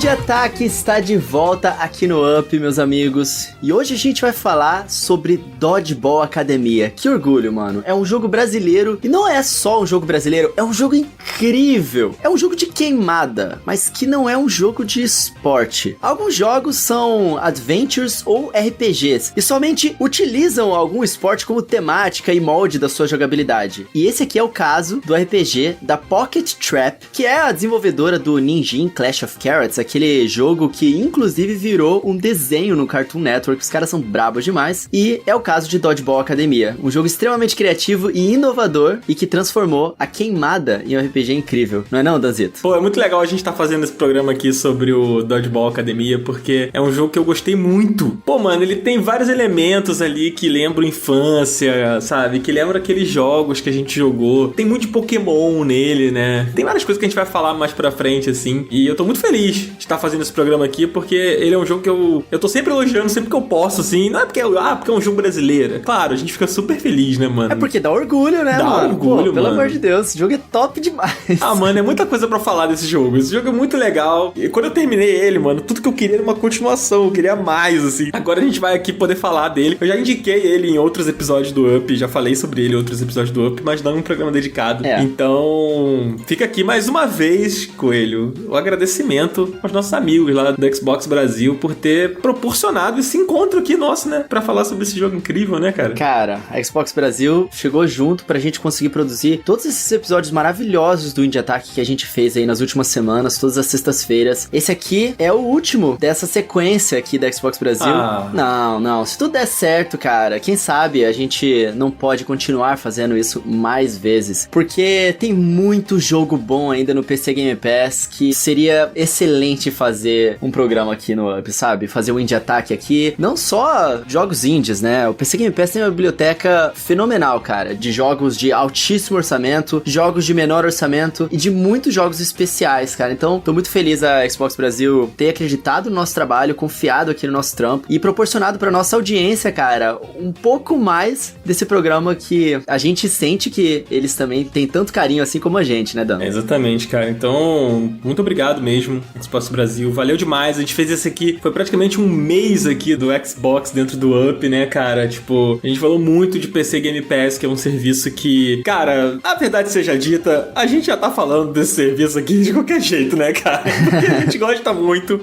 Indie Attack está de volta aqui no Up, meus amigos. E hoje a gente vai falar sobre Dodgeball Academia. Que orgulho, mano. É um jogo brasileiro. E não é só um jogo brasileiro, é um jogo incrível. É um jogo de queimada, mas que não é um jogo de esporte. Alguns jogos são adventures ou RPGs e somente utilizam algum esporte como temática e molde da sua jogabilidade. E esse aqui é o caso do RPG da Pocket Trap, que é a desenvolvedora do Ninjin Clash of Carrots, aquele jogo que inclusive virou um desenho no Cartoon Network. Os caras são brabos demais. E é o caso de Dodgeball Academia, um jogo extremamente criativo e inovador e que transformou a queimada em um RPG incrível. Não é não, Danzito? Pô, é muito legal a gente tá fazendo esse programa aqui sobre o Dodgeball Academia, porque é um jogo que eu gostei muito. Pô, mano, ele tem vários elementos ali que lembram infância, sabe? Que lembram aqueles jogos que a gente jogou. Tem muito de Pokémon nele, né? Tem várias coisas que a gente vai falar mais pra frente, assim. E eu tô muito feliz de estar fazendo esse programa aqui, porque ele é um jogo que eu tô sempre elogiando, sempre que eu posso, assim. Não é porque, porque é um jogo brasileiro. Claro, a gente fica super feliz, né, mano? É porque dá orgulho, né, dá mano? Orgulho, pô, pelo mano. amor de Deus, esse jogo é top demais. Ah, mano, é muita coisa pra falar desse jogo. Esse jogo é muito legal. E quando eu terminei ele, mano, tudo que eu queria era uma continuação. Eu queria mais, assim. Agora a gente vai aqui poder falar dele. Eu já indiquei ele em outros episódios do Up. Já falei sobre ele em outros episódios do Up, mas não um programa dedicado. Então, fica aqui mais uma vez, Coelho, o agradecimento aos nossos amigos lá do Xbox Brasil por ter proporcionado esse encontro aqui nosso, né? Pra falar sobre esse jogo incrível, né, cara? Cara, a Xbox Brasil chegou junto pra gente conseguir produzir todos esses episódios maravilhosos do Indie Attack que a gente fez aí nas últimas semanas, todas as sextas-feiras. Esse aqui é o último dessa sequência aqui da Xbox Brasil. Não. Se tudo der certo, cara, quem sabe a gente não pode continuar fazendo isso mais vezes. Porque tem muito jogo bom ainda no PC Game Pass que seria excelente fazer um programa aqui no Up, sabe? Fazer um Indie Attack aqui. Não só jogos indies, né? O PC Game Pass tem uma biblioteca fenomenal, cara. De jogos de altíssimo orçamento, jogos de menor orçamento e de muitos jogos especiais, cara. Então, tô muito feliz a Xbox Brasil ter acreditado no nosso trabalho, confiado aqui no nosso trampo e proporcionado pra nossa audiência, cara, um pouco mais desse programa que a gente sente que eles também têm tanto carinho assim como a gente, né, Dan? Exatamente, cara. Então, muito obrigado mesmo, Xbox Brasil. Valeu demais. A gente fez esse aqui, foi praticamente um mês aqui do Xbox dentro do Up, né, cara? Tipo, a gente falou muito de PC Game Pass, que é um serviço que, cara, a verdade seja dita, a gente já tá falando desse serviço aqui de qualquer jeito, né, cara? Porque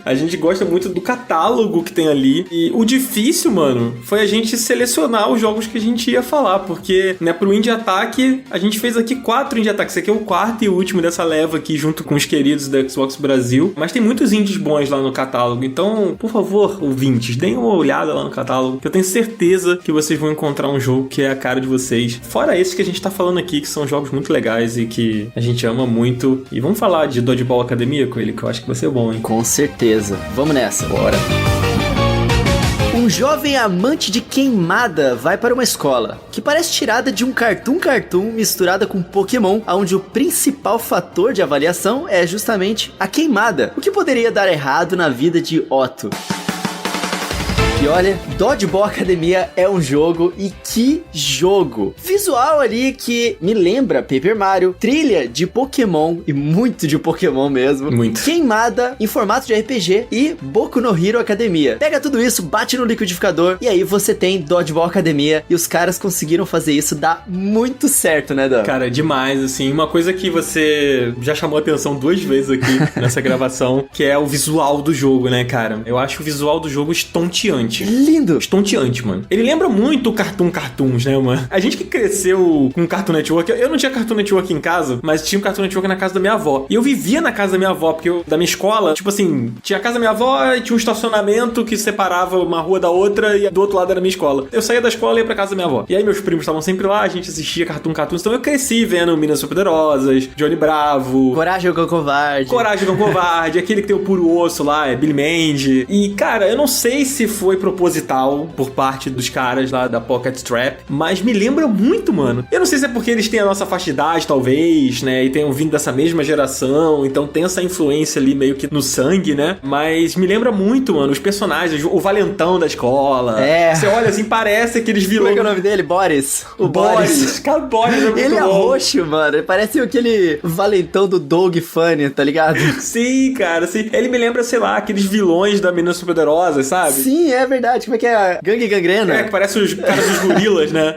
a gente gosta muito do catálogo que tem ali. E o difícil, mano, foi a gente selecionar os jogos que a gente ia falar, porque, né, pro Indie Attack, a gente fez aqui 4 Indie Attacks. Esse aqui é o quarto e último dessa leva aqui, junto com os queridos da Xbox Brasil. Mas tem muitos indies bons lá no catálogo. Então, por favor, ouvintes, deem uma olhada lá no catálogo, que eu tenho certeza que vocês vão encontrar um jogo que é a cara de vocês. Fora esses que a gente tá falando aqui, que são jogos muito legais e que a gente ama muito. E vamos falar de Dodgeball Academia com ele, que eu acho que vai ser bom, hein? Com certeza. Vamos nessa. Bora. Um jovem amante de queimada vai para uma escola que parece tirada de um cartoon misturada com Pokémon, onde o principal fator de avaliação é justamente a queimada. O que poderia dar errado na vida de Otto? E olha, Dodgeball Academia é um jogo, e que jogo! Visual ali que me lembra Paper Mario, trilha de Pokémon, e muito de Pokémon mesmo. Muito. Queimada em formato de RPG e Boku no Hero Academia. Pega tudo isso, bate no liquidificador, e aí você tem Dodgeball Academia, e os caras conseguiram fazer isso dar muito certo, né, Dan? Cara, demais, assim. Uma coisa que você já chamou a atenção 2 vezes aqui nessa gravação, que é o visual do jogo, né, cara? Eu acho o visual do jogo estonteante. Lindo! Estonteante, mano. Ele lembra muito o Cartoons, né, mano? A gente que cresceu com Cartoon Network, eu não tinha Cartoon Network em casa, mas tinha um Cartoon Network na casa da minha avó. E eu vivia na casa da minha avó, porque da minha escola, tipo assim, tinha a casa da minha avó e tinha um estacionamento que separava uma rua da outra e do outro lado era a minha escola. Eu saía da escola e ia pra casa da minha avó. E aí meus primos estavam sempre lá, a gente assistia Cartoons. Então eu cresci vendo Meninas Superpoderosas, Johnny Bravo, Coragem com Covarde, aquele que tem o puro osso lá, é Billy Mandy. E, cara, eu não sei se foi proposital por parte dos caras lá da Pocket Trap, mas me lembra muito, mano. Eu não sei se é porque eles têm a nossa faixa de idade, talvez, né, e tenham vindo dessa mesma geração, então tem essa influência ali meio que no sangue, né, mas me lembra muito, mano, os personagens, o valentão da escola. Você olha assim, parece aqueles vilões. Como é que é o nome dele? Boris. O Boris. Cara, o Boris é muito Ele é bom. roxo, mano. Ele parece aquele valentão do Doug Funny, tá ligado? Sim, cara, sim. Ele me lembra, sei lá, aqueles vilões da Meninas Superpoderosas, sabe? Sim, é verdade. Como é que é? Gangue Gangrena? Que parece os caras dos gorilas, né?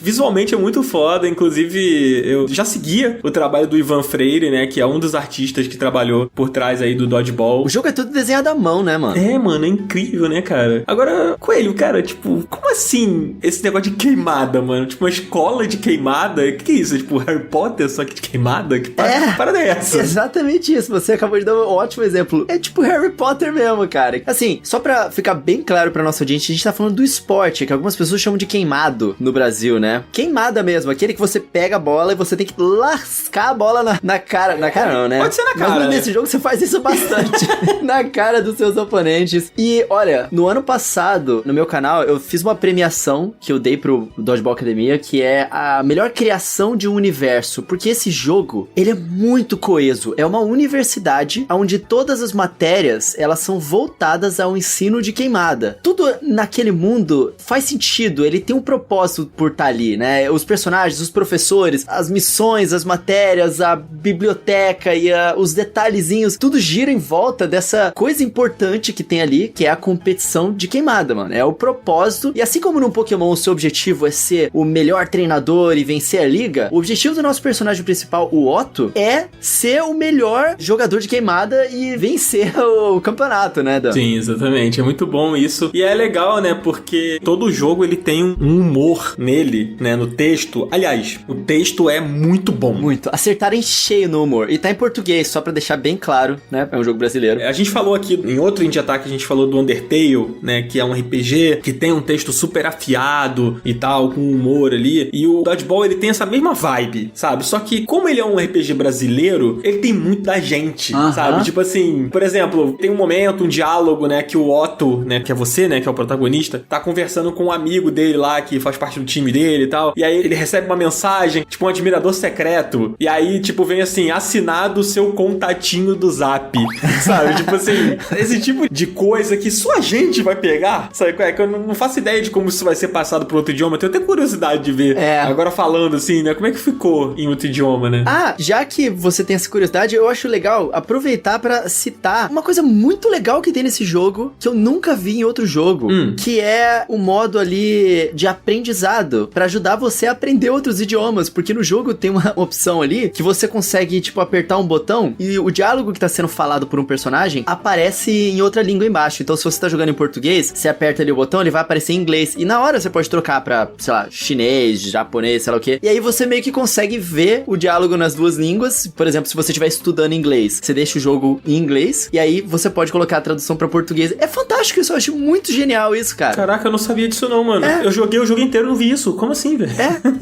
Visualmente é muito foda. Inclusive, eu já seguia o trabalho do Ivan Freire, né? Que é um dos artistas que trabalhou por trás aí do Dodgeball. O jogo é tudo desenhado à mão, né, mano? Mano, é incrível, né, cara? Agora, Coelho, cara, tipo, como assim esse negócio de queimada, mano? Tipo, uma escola de queimada? O que é isso? Tipo, Harry Potter, só que de queimada? Que parada é essa? Exatamente isso. Você acabou de dar um ótimo exemplo. É tipo Harry Potter mesmo, cara. Assim, só pra ficar bem claro pra nossa audiência, a gente tá falando do esporte, que algumas pessoas chamam de queimado no Brasil, né? Queimada mesmo, aquele que você pega a bola e você tem que lascar a bola na cara. Na cara não, né? Pode ser na cara. Mas nesse jogo você faz isso bastante. Na cara dos seus oponentes. E, olha, no ano passado, no meu canal, eu fiz uma premiação que eu dei pro Dodgeball Academia, que é a melhor criação de um universo. Porque esse jogo, ele é muito coeso. É uma universidade onde todas as matérias, elas são voltadas ao ensino de queimada. Tudo naquele mundo faz sentido. Ele tem um propósito por estar ali, né? Os personagens, os professores, as missões, as matérias, a biblioteca e os detalhezinhos, tudo gira em volta dessa coisa importante que tem ali, que é a competição de queimada, mano. É o propósito. E assim como no Pokémon o seu objetivo é ser o melhor treinador e vencer a liga, o objetivo do nosso personagem principal, o Otto, é ser o melhor jogador de queimada e vencer o campeonato, né, Dan? Sim, exatamente. É muito bom isso. E é legal, né, porque todo jogo ele tem um humor nele, né, no texto. Aliás, o texto é muito bom. Muito. Acertaram em cheio no humor. E tá em português, só pra deixar bem claro, né? É um jogo brasileiro. A gente falou aqui, em outro Indie Attack, a gente falou do Undertale, né, que é um RPG que tem um texto super afiado e tal, com humor ali. E o Dodgeball, ele tem essa mesma vibe, sabe? Só que, como ele é um RPG brasileiro, ele tem muito da gente, sabe? Tipo assim, por exemplo, tem um momento, um diálogo, né, que o Otto, né, que é você, né, que é o protagonista, tá conversando com um amigo dele lá, que faz parte do time dele e tal. E aí ele recebe uma mensagem, tipo um admirador secreto. E aí, tipo, vem assim, assinado seu contatinho do Zap, sabe? Tipo assim, esse tipo de coisa que só a gente vai pegar, sabe? Que eu não faço ideia de como isso vai ser passado por outro idioma. Eu tenho até curiosidade de ver. Agora falando assim, né? Como é que ficou em outro idioma, né? Já que você tem essa curiosidade, eu acho legal aproveitar pra citar uma coisa muito legal que tem nesse jogo, que eu nunca vi em outro jogo, que é o modo ali de aprendizado, pra ajudar você a aprender outros idiomas, porque no jogo tem uma opção ali que você consegue, tipo, apertar um botão e o diálogo que tá sendo falado por um personagem aparece em outra língua embaixo. Então, se você tá jogando em português, você aperta ali o botão, ele vai aparecer em inglês. E na hora você pode trocar pra, sei lá, chinês, japonês, sei lá o quê. E aí você meio que consegue ver o diálogo nas duas línguas. Por exemplo, se você estiver estudando inglês, você deixa o jogo em inglês e aí você pode colocar a tradução pra português. É fantástico isso, eu acho muito genial isso, cara. Caraca, eu não sabia disso não, mano. Eu joguei o jogo inteiro e não vi isso. Como assim, velho?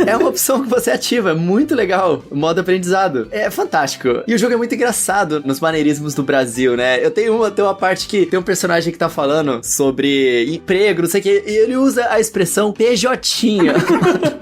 É uma opção que você ativa, é muito legal. O modo aprendizado. É fantástico. E o jogo é muito engraçado nos maneirismos do Brasil, né? Tem uma parte que tem um personagem que tá falando sobre emprego, não sei o que, e ele usa a expressão PJinha.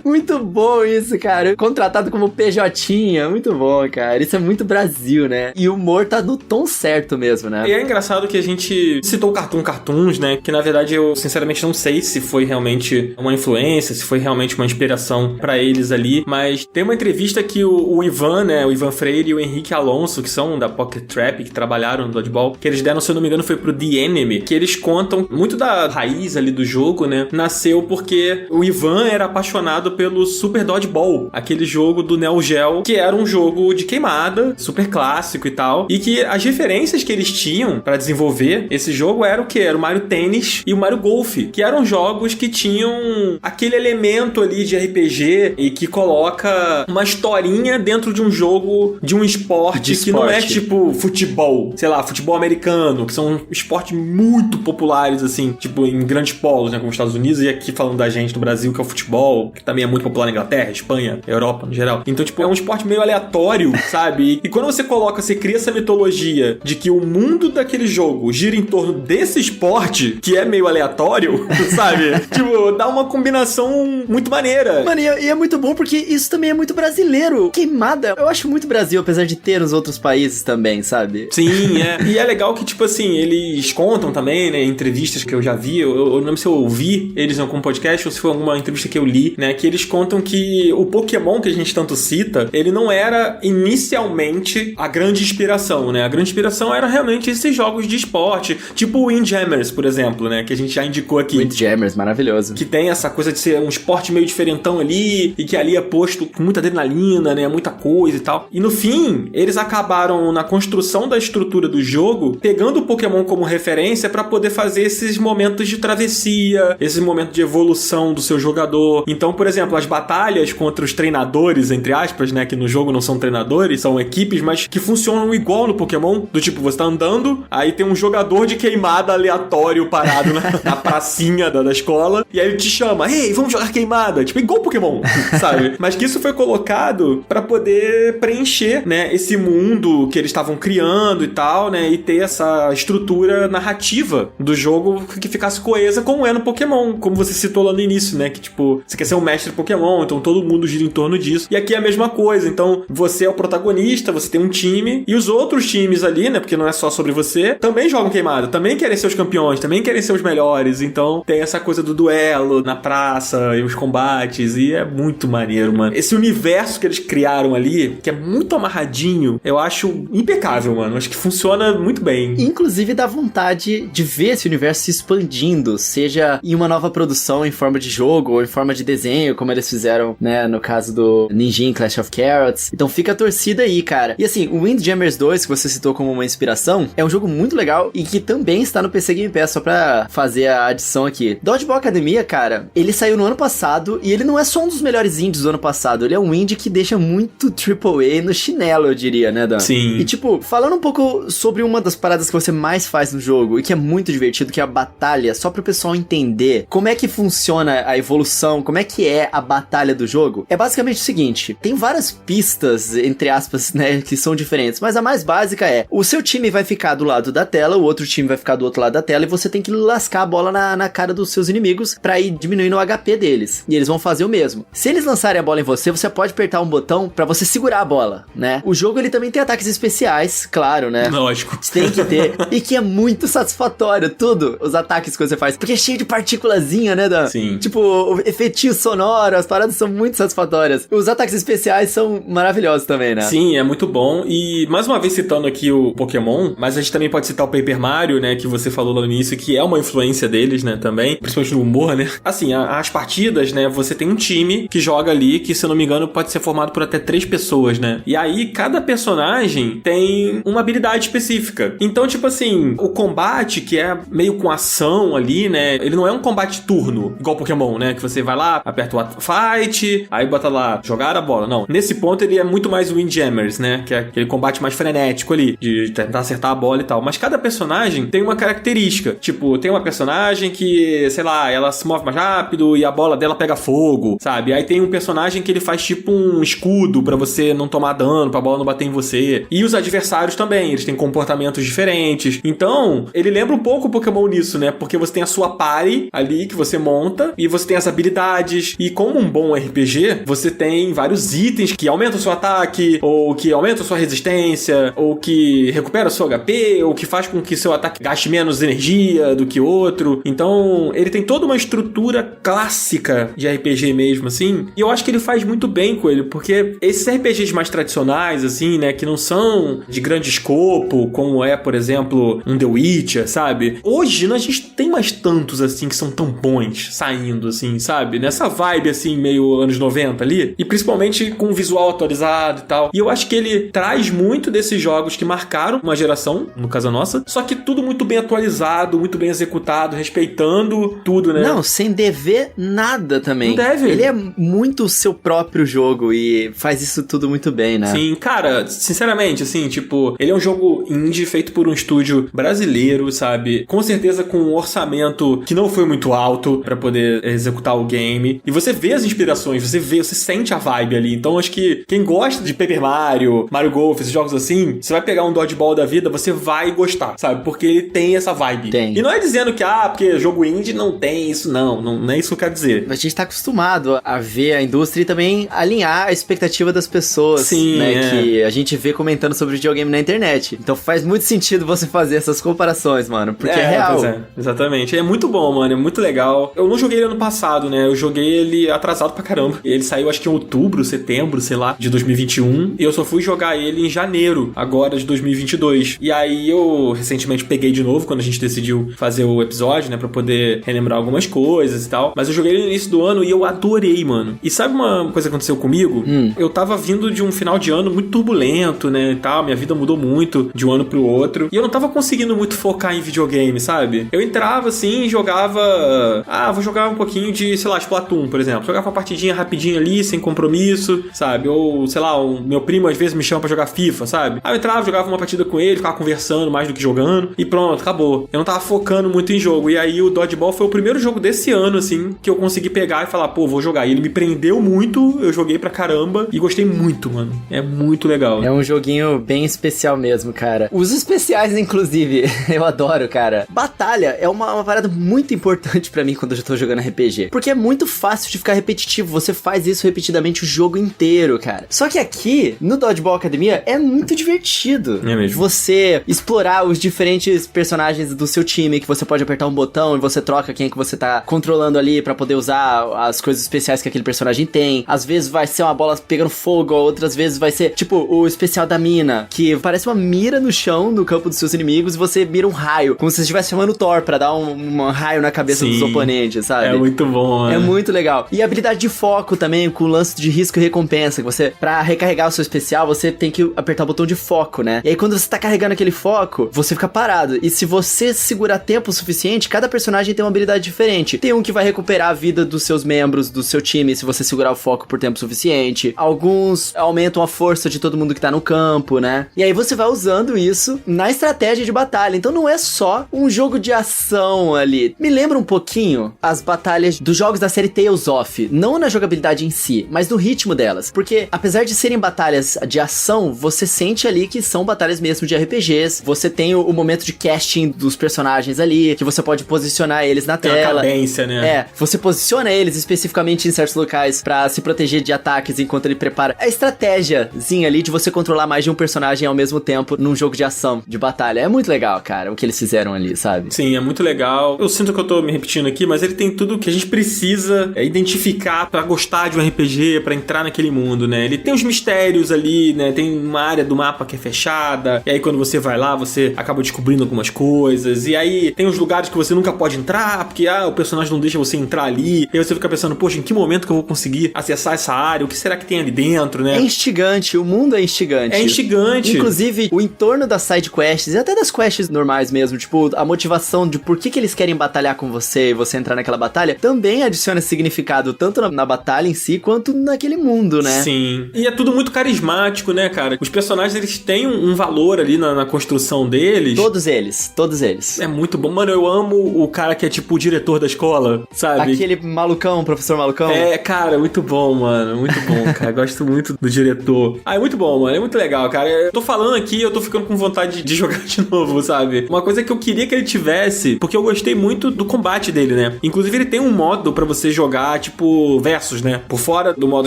Muito bom isso, cara. Contratado como PJinha. Muito bom, cara. Isso é muito Brasil, né? E o humor tá no tom certo mesmo, né? E é engraçado que a gente citou o Cartoons, né? Que na verdade eu sinceramente não sei se foi realmente uma influência, se foi realmente uma inspiração pra eles ali, mas tem uma entrevista que o Ivan, né? O Ivan Freire e o Henrique Alonso, que são da Pocket Trap, que trabalharam no Dodgeball, que eles deram, se eu não me engano, foi pro The Enemy, que eles contam muito da raiz ali do jogo, né? Nasceu porque o Ivan era apaixonado pelo Super Dodgeball, aquele jogo do Neo Geo, que era um jogo de queimada, super clássico e tal, e que as referências que eles tinham pra desenvolver esse jogo era o quê? Era o Mario Tennis e o Mario Golf, que eram jogos que tinham aquele elemento ali de RPG e que coloca uma historinha dentro de um jogo, de um esporte que não é tipo futebol, sei lá, futebol americano, que são esportes muito populares, assim, tipo em grandes polos, né, como os Estados Unidos, e aqui falando da gente no Brasil, que é o futebol, que também é muito popular na Inglaterra, Espanha, Europa, no geral. Então, tipo, é um esporte meio aleatório, sabe? E quando você cria essa mitologia de que o mundo daquele jogo gira em torno desse esporte, esporte, que é meio aleatório, sabe? Tipo, dá uma combinação muito maneira. Mano, e é muito bom porque isso também é muito brasileiro. Queimada, eu acho muito Brasil, apesar de ter nos outros países também, sabe? Sim, é. E é legal que, tipo assim, eles contam também, né, em entrevistas que eu já vi, eu não lembro se eu ouvi eles em algum podcast ou se foi alguma entrevista que eu li, né, que eles contam que o Pokémon que a gente tanto cita, ele não era inicialmente a grande inspiração, né? A grande inspiração era realmente esses jogos de esporte, tipo o Windjammers, por exemplo, né, que a gente já indicou aqui. Windjammers, maravilhoso. Que tem essa coisa de ser um esporte meio diferentão ali, e que ali é posto com muita adrenalina, né, muita coisa e tal. E no fim, eles acabaram na construção da estrutura do jogo, pegando o Pokémon como referência pra poder fazer esses momentos de travessia, esses momentos de evolução do seu jogador. Então, por exemplo, as batalhas contra os treinadores, entre aspas, né, que no jogo não são treinadores, são equipes, mas que funcionam igual no Pokémon, do tipo, você tá andando, aí tem um jogador de queimada aleatório parado na pracinha da escola, e aí ele te chama, ei, vamos jogar queimada, tipo, igual Pokémon, sabe? Mas que isso foi colocado pra poder preencher, né, esse mundo que eles estavam criando e tal, né, e ter essa estrutura narrativa do jogo que ficasse coesa como é no Pokémon, como você citou lá no início, né, que tipo, você quer ser um mestre Pokémon, então todo mundo gira em torno disso, e aqui é a mesma coisa, então você é o protagonista, você tem um time, e os outros times ali, né, porque não é só sobre você, também jogam queimada, também querem ser os campeões, também querem ser os melhores, então tem essa coisa do duelo na praça e os combates, e é muito maneiro, mano. Esse universo que eles criaram ali, que é muito amarradinho, eu acho impecável, mano. Acho que funciona muito bem. Inclusive dá vontade de ver esse universo se expandindo, seja em uma nova produção em forma de jogo ou em forma de desenho, como eles fizeram, né, no caso do Ninjin Clash of Carrots. Então fica a torcida aí, cara. E assim, o Windjammers 2, que você citou como uma inspiração, é um jogo muito legal e que também está no PC Game Pass, só pra fazer a adição aqui. Dodgeball Academia, cara, ele saiu no ano passado e ele não é só um dos melhores indies do ano passado, ele é um indie que deixa muito AAA no chinelo, eu diria, né, Dan? Sim. E tipo, falando um pouco sobre uma das paradas que você mais faz no jogo e que é muito divertido, que é a batalha, só pro pessoal entender como é que funciona a evolução, como é que é a batalha do jogo, é basicamente o seguinte, tem várias pistas, entre aspas, né, que são diferentes, mas a mais básica é, o seu time vai ficar do lado da tela, o outro time vai ficar do outro lado da tela e você tem que lascar a bola na cara dos seus inimigos pra ir diminuindo o HP deles, e eles vão fazer o mesmo. Se eles lançarem a bola em você, você pode apertar um botão pra você segurar a bola, né? O jogo, ele também tem ataques especiais, claro, né? Lógico. Tem que ter. E que é muito satisfatório, tudo, os ataques que você faz. Porque é cheio de partículazinha, né, Dan? Sim. Tipo, o efeitinho sonoro, as paradas são muito satisfatórias. Os ataques especiais são maravilhosos também, né? Sim, é muito bom. E, mais uma vez citando aqui o Pokémon, mas a gente também pode citar o Paper Mario, né, que você falou lá no início, que é uma influência deles, né, também. Principalmente no humor, né? Assim, as partidas, né, você tem um time que joga ali, que, se eu não me engano, pode ser formado por até 3 pessoas, né? E aí, cada personagem tem uma habilidade específica. Então, tipo assim, o combate, que é meio com ação ali, né? Ele não é um combate turno, igual Pokémon, né? Que você vai lá, aperta o fight, aí bota lá, jogar a bola. Não. Nesse ponto, ele é muito mais Windjammers, né? Que é aquele combate mais frenético ali, de tentar acertar a bola e tal. Mas cada personagem tem uma característica. Tipo, tem uma personagem que, sei lá, ela se move mais rápido e a bola dela pega fogo, sabe? Aí tem um personagem que ele faz tipo um escudo pra você não tomar dano, pra bola não bater em você. E os adversários também, eles têm comportamentos diferentes. Então, ele lembra um pouco o Pokémon nisso, né? Porque você tem a sua party ali que você monta e você tem as habilidades. E como um bom RPG, você tem vários itens que aumentam o seu ataque, ou que aumentam a sua resistência, ou que recupera o seu HP, ou que faz com que seu ataque gaste menos energia do que outro. Então, ele tem toda uma estrutura clássica de RPG mesmo, assim. E eu acho que ele faz muito bem com ele, porque esses RPGs mais tradicionais, assim, né, que não são de grande escopo, como é, por exemplo, um The Witcher, sabe? Hoje, a gente tem mais tantos, assim, que são tão bons saindo, assim, sabe? Nessa vibe, assim, meio anos 90 ali. E principalmente com o visual atualizado e tal. E eu acho que ele traz muito desses jogos que marcaram uma geração, no caso a nossa, só que tudo muito bem atualizado, muito bem executado, respeitando tudo, né? Não, sem dever nada também. Não deve. Ele é muito o seu próprio jogo e faz isso tudo muito bem, né? Sim, cara, sinceramente, assim, tipo, ele é um jogo indie feito por um estúdio brasileiro, sabe? Com certeza com um orçamento que não foi muito alto pra poder executar o game. E você vê as inspirações, você sente a vibe ali. Então, acho que quem gosta de Paper Mario, Mario Golf, esses jogos assim, você vai pegar um Dodgeball da vida, você vai gostar, sabe? Porque ele tem essa vibe. Tem. E não é dizendo que, porque jogo indie não tem isso, não é isso que eu quero dizer. A gente tá acostumado a ver a indústria e também alinhar a expectativa das pessoas, sim, né, que a gente vê comentando sobre videogame na internet. Então faz muito sentido você fazer essas comparações, mano, porque é real. Pois é, exatamente. É muito bom, mano, é muito legal. Eu não joguei ele ano passado, né, eu joguei ele atrasado pra caramba. Ele saiu acho que em outubro, setembro, sei lá, de 2021, e eu só fui jogar ele em janeiro, agora de 2022. E aí eu recentemente peguei de novo, quando a gente decidiu fazer o episódio, né, pra poder relembrar algumas coisas e tal. Mas eu joguei ele no início do ano e eu adorei, mano. E sabe uma coisa que aconteceu comigo? Eu tava vindo de um final de ano muito turbulento, né, e tal, minha vida mudou muito de um ano pro outro, e eu não tava conseguindo muito focar em videogame, sabe? Eu entrava assim e jogava, vou jogar um pouquinho de, sei lá, Splatoon, por exemplo. Jogava uma partidinha rapidinho ali, sem compromisso, sabe? Ou, sei lá, meu primo às vezes me chama pra jogar FIFA, sabe? Aí eu entrava, jogava uma partida com ele, ficava conversando mais do que jogando, e pronto, acabou. Eu não tava focando muito em jogo, e aí o Dodgeball foi o primeiro jogo desse ano, assim, que eu consegui pegar e falar, pô, vou jogar. E ele me prendeu muito, eu joguei pra caramba, e gostei muito, mano. É muito legal. É um joguinho bem especial mesmo, cara. Os especiais, inclusive, eu adoro, cara. Batalha é uma parada muito importante pra mim quando eu tô jogando RPG, porque é muito fácil de ficar repetitivo, você faz isso repetidamente o jogo inteiro, cara. Só que aqui, no Dodgeball Academia, é muito divertido. É mesmo. Você explorar os diferentes personagens do seu time, que você pode apertar um botão e você troca quem é que você tá controlando ali pra poder usar as coisas especiais que aquele personagem tem. Às vezes vai ser uma bola pegando fogo, outras vezes vai ser, tipo, o especial da mina, que parece uma mira no chão, no campo dos seus inimigos, e você mira um raio, como se você estivesse chamando o Thor pra dar um raio na cabeça dos oponentes, sabe? É muito bom, É muito legal. E a habilidade de foco também, com o lance de risco e recompensa, que você, pra recarregar o seu especial, você tem que apertar o botão de foco, né? E aí quando você tá carregando aquele foco, você fica parado. E se você segurar tempo o suficiente, cada personagem tem uma habilidade diferente. Tem um que vai recuperar a vida dos seus membros, do seu time, se você segurar o foco por tempo suficiente. Alguns aumentam a força de todo mundo que tá no campo, né? E aí você vai usando isso na estratégia de batalha. Então não é só um jogo de ação ali. Me lembra um pouquinho as batalhas dos jogos da série Tales of. Não na jogabilidade em si, mas no ritmo delas. Porque apesar de serem batalhas de ação, você sente ali que são batalhas mesmo de RPGs. Você tem o momento de casting dos personagens ali, que você pode posicionar eles na tela. Tem a cadência, né? É, você posiciona eles especificamente em certos locais pra se proteger de ataques enquanto ele prepara. A estratégiazinha ali de você controlar mais de um personagem ao mesmo tempo num jogo de ação, de batalha. É muito legal, cara, o que eles fizeram ali, sabe? Sim, é muito legal. Eu sinto que eu tô me repetindo aqui, mas ele tem tudo que a gente precisa identificar pra gostar de um RPG, pra entrar naquele mundo, né? Ele tem os mistérios ali, né? Tem uma área do mapa que é fechada, e aí quando você vai lá, você acaba descobrindo algumas coisas, e aí tem os lugares que você nunca pode entrar, porque o personagem não deixa você entrar ali, e aí você fica pensando, poxa, em que momento que eu vou conseguir acessar essa área? O que será que tem ali dentro, né? É instigante, o mundo é instigante. É instigante. Inclusive, o entorno das side quests, e até das quests normais mesmo, tipo, a motivação de por que eles querem batalhar com você e você entrar naquela batalha, também adiciona significado tanto na batalha em si, quanto naquele mundo, né? Sim. E é tudo muito carismático, né, cara? Os personagens, eles têm um valor ali na construção deles. Todos eles. É muito bom. Mano, eu amo o cara que é tipo o diretor da escola, sabe? Aquele malucão, professor malucão. É, cara, muito bom, mano. Muito bom, cara. Gosto muito do diretor. É muito bom, mano. É muito legal, cara. Eu tô falando aqui, eu tô ficando com vontade de jogar de novo, sabe? Uma coisa que eu queria que ele tivesse, porque eu gostei muito do combate dele, né? Inclusive, ele tem um modo pra você jogar, tipo, versus, né? Por fora do modo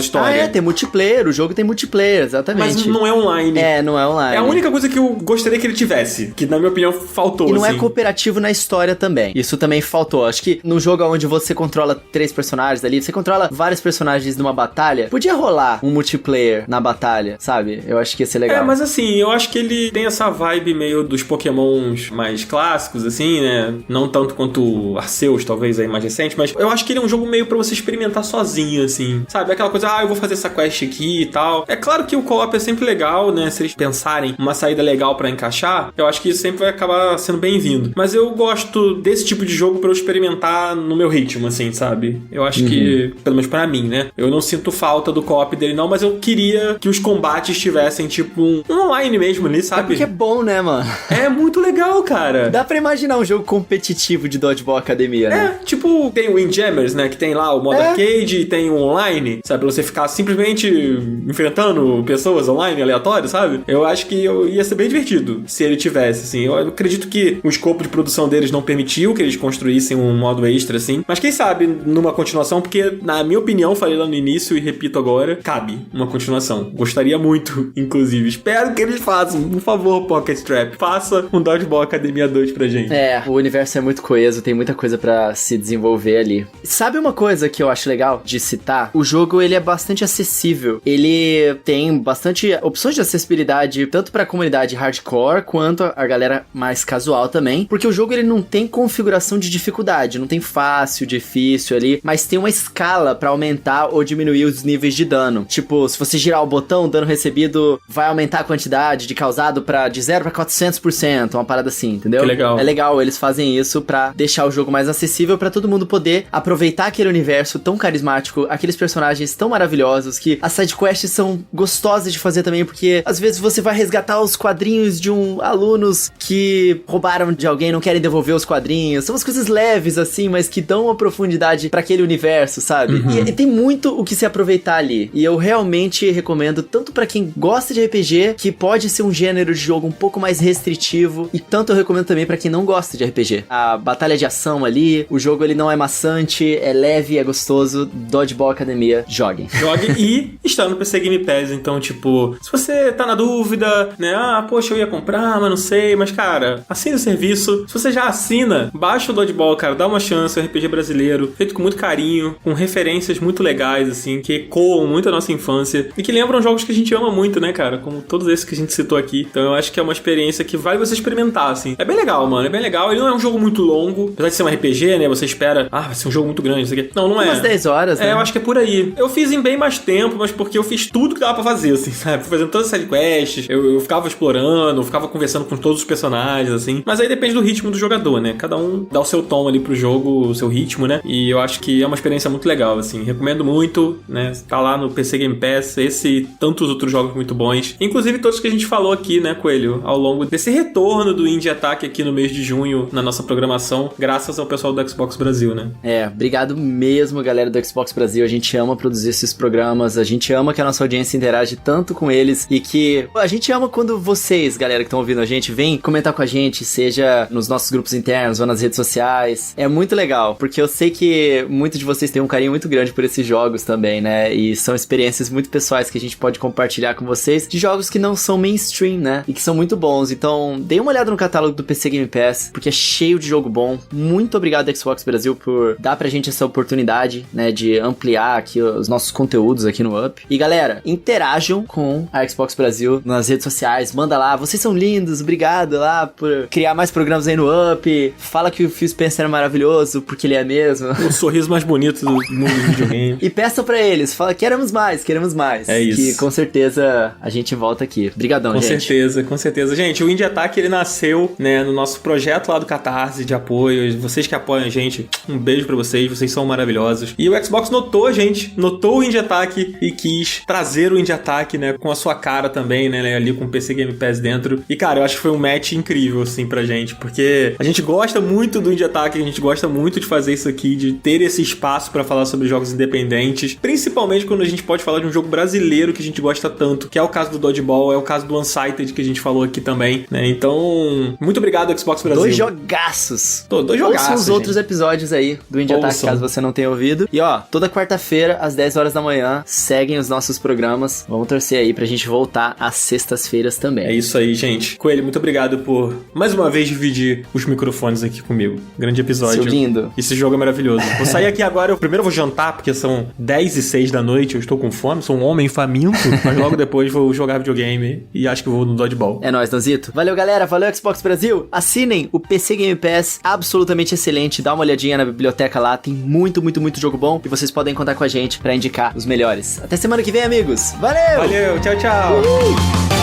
história. Tem multiplayer. O jogo tem multiplayer, exatamente. Mas não é online. Não é online. É a única coisa que eu gostaria que ele tivesse, que na minha opinião faltou, E não assim. é cooperativo na história também. Isso também faltou. Acho que no jogo onde você controla 3 personagens ali, você controla vários personagens numa batalha, podia rolar um multiplayer na batalha, sabe? Eu acho que ia ser legal. Mas assim, eu acho que ele tem essa vibe meio dos Pokémons mais clássicos, assim, né? Não tanto quanto Arceus, talvez, aí mais recente, mas eu acho que ele é um jogo meio pra você experimentar sozinho, assim, sabe? Aquela coisa, eu vou fazer essa quest aqui e tal. É claro que o co-op é sempre legal, né? Se eles pensarem uma saída legal pra encaixar, eu acho que isso sempre vai acabar sendo bem-vindo. Mas eu gosto desse tipo de jogo pra eu experimentar no meu ritmo, assim, sabe? Eu acho que, pelo menos pra mim, né? Eu não sinto falta do co-op dele, não, mas eu queria que os combates tivessem, tipo, um online mesmo ali, sabe? Porque é bom, né, mano? É muito legal, cara. Dá pra imaginar um jogo competitivo de Dodgeball Academia, né? Tipo, tem o Windjammers, né? Que tem lá o modo arcade e tem o online, sabe? Pra você ficar simplesmente enfrentando pessoas online aleatórias, sabe? Eu acho que ia ser bem divertido se ele tivesse, assim. Eu acredito que o escopo de produção produção deles não permitiu que eles construíssem um modo extra, assim. Mas quem sabe numa continuação, porque, na minha opinião, falei lá no início e repito agora, cabe uma continuação. Gostaria muito, inclusive. Espero que eles façam. Por favor, Pocket Trap, faça um Dodgeball Academia 2 pra gente. O universo é muito coeso, tem muita coisa pra se desenvolver ali. Sabe uma coisa que eu acho legal de citar? O jogo, ele é bastante acessível. Ele tem bastante opções de acessibilidade, tanto pra comunidade hardcore, quanto a galera mais casual também, porque o jogo, ele não tem configuração de dificuldade, não tem fácil, difícil ali, mas tem uma escala pra aumentar ou diminuir os níveis de dano. Tipo, se você girar o botão, o dano recebido vai aumentar a quantidade de causado de 0 pra 400%, uma parada assim, entendeu? Que legal. É legal, eles fazem isso pra deixar o jogo mais acessível pra todo mundo poder aproveitar aquele universo tão carismático, aqueles personagens tão maravilhosos, que as sidequests são gostosas de fazer também, porque às vezes você vai resgatar os quadrinhos de alunos que roubaram de alguém, não querem devolver os quadrinhos, são umas coisas leves assim, mas que dão uma profundidade pra aquele universo, sabe? E tem muito o que se aproveitar ali, e eu realmente recomendo, tanto pra quem gosta de RPG, que pode ser um gênero de jogo um pouco mais restritivo, e tanto eu recomendo também pra quem não gosta de RPG. A batalha de ação ali, o jogo ele não é maçante, é leve, é gostoso. Dodgeball Academia, joguem. Jogue e está no PC Game Pass, então, tipo, se você tá na dúvida, né, poxa, eu ia comprar, mas não sei, mas, cara, assine o serviço. Se você já assina, baixa o Dodgeball, cara, dá uma chance, é um RPG brasileiro, feito com muito carinho, com referências muito legais, assim, que ecoam muito a nossa infância e que lembram jogos que a gente ama muito, né, cara, como todos esses que a gente citou aqui. Então eu acho que é uma experiência que vale você experimentar, assim. É bem legal, mano, é bem legal. Ele não é um jogo muito longo, apesar de ser um RPG, né, você espera, vai ser um jogo muito grande, isso aqui. Não é. Umas 10 horas, né? Eu acho que é por aí. Eu fiz em bem mais tempo, mas porque eu fiz tudo que dava pra fazer, assim, sabe? Fui fazendo todas as sidequests, eu ficava explorando, eu ficava conversando com todos os personagens, assim. Mas aí depende do ritmo do jogador, né? Cada um dá o seu tom ali pro jogo, o seu ritmo, né? E eu acho que é uma experiência muito legal, assim. Recomendo muito, né? Tá lá no PC Game Pass, esse e tantos outros jogos muito bons. Inclusive todos que a gente falou aqui, né, Coelho? Ao longo desse retorno do Indie Attack aqui no mês de junho, na nossa programação, graças ao pessoal do Xbox Brasil, né? Obrigado mesmo, galera do Xbox Brasil. A gente ama produzir esses programas, a gente ama que a nossa audiência interage tanto com eles e que a gente ama quando vocês, galera que estão ouvindo a gente, vem comentar com a gente, seja nos nossos grupos internos ou nas redes sociais. É muito legal, porque eu sei que muitos de vocês têm um carinho muito grande por esses jogos também, né? E são experiências muito pessoais que a gente pode compartilhar com vocês de jogos que não são mainstream, né? E que são muito bons. Então, dê uma olhada no catálogo do PC Game Pass, porque é cheio de jogo bom. Muito obrigado, Xbox Brasil, por dar pra gente essa oportunidade, né? De ampliar aqui os nossos conteúdos aqui no Up. E, galera, interajam com a Xbox Brasil nas redes sociais. Manda lá. Vocês são lindos. Obrigado lá por criar mais programas aí no Up. Fala que o Phil Spencer é maravilhoso, porque ele é mesmo. O sorriso mais bonito do mundo do videogame. E peça pra eles. Fala, queremos mais, queremos mais. É isso. Que com certeza a gente volta aqui. Obrigadão, gente. Com certeza. Gente, o Indie Attack, ele nasceu, né, no nosso projeto lá do Catarse de apoio. Vocês que apoiam a gente, um beijo pra vocês são maravilhosos. E o Xbox notou a gente, notou o Indie Attack e quis trazer o Indie Attack, né, com a sua cara também, né, ali com o PC Game Pass dentro. E, cara, eu acho que foi um match incrível, assim, pra gente, porque a gente gosta muito do Indie Attack, a gente gosta muito de fazer isso aqui, de ter esse espaço pra falar sobre jogos independentes, principalmente quando a gente pode falar de um jogo brasileiro que a gente gosta tanto, que é o caso do Dodgeball, é o caso do Unsighted, que a gente falou aqui também, né, então, muito obrigado, Xbox Brasil. Dois jogaços. Dois jogaços, ouçam os outros episódios aí do Indie Attack, caso você não tenha ouvido. E ó, toda quarta-feira, às 10 horas da manhã, seguem os nossos programas. Vamos torcer aí pra gente voltar às sextas-feiras também. É isso aí, gente. Coelho, muito obrigado por, mais uma vez, dividir os microfones aqui comigo. Grande episódio. Seu lindo. Esse jogo é maravilhoso. Vou sair aqui agora, primeiro eu vou jantar, porque são 10h06 da noite, eu estou com fome, sou um homem faminto, mas logo depois vou jogar videogame e acho que vou no Dodgeball. É nóis, Danzito. Valeu, galera. Valeu, Xbox Brasil. Assinem o PC Game Pass, absolutamente excelente. Dá uma olhadinha na biblioteca lá, tem muito jogo bom e vocês podem contar com a gente pra indicar os melhores. Até semana que vem, amigos. Valeu! Valeu, tchau, tchau! Uhul.